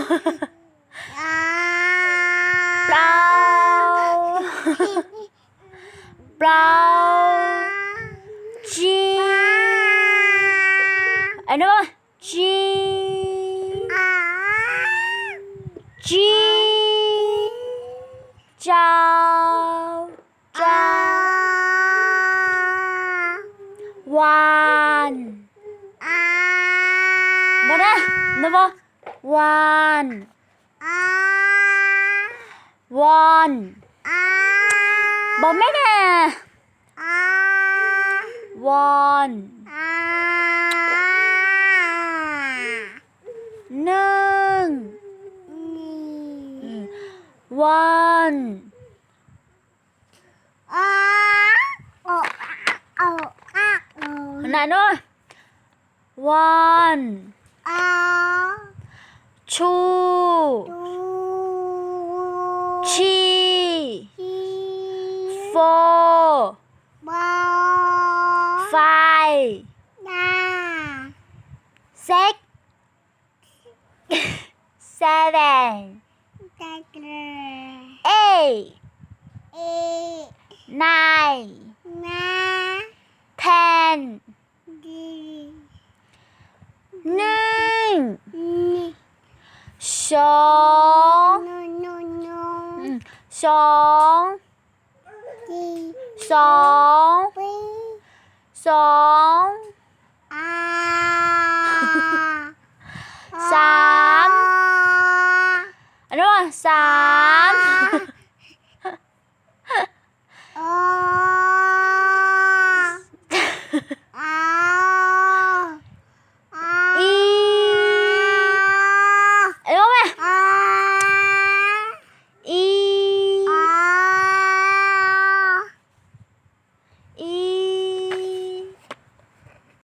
เปล่าเปล่าจีอันนี้ว่าจีจีเจ้าเจ้าวานบ่ได้นะบ่วานวอนบ่แม่น่ะวอนหนึ่งวันนั่นเนาะวันชูชีโฟไฟsix seven eight nine ten หนึ่งสองสองสองสองสามอันนี้ว่าสาม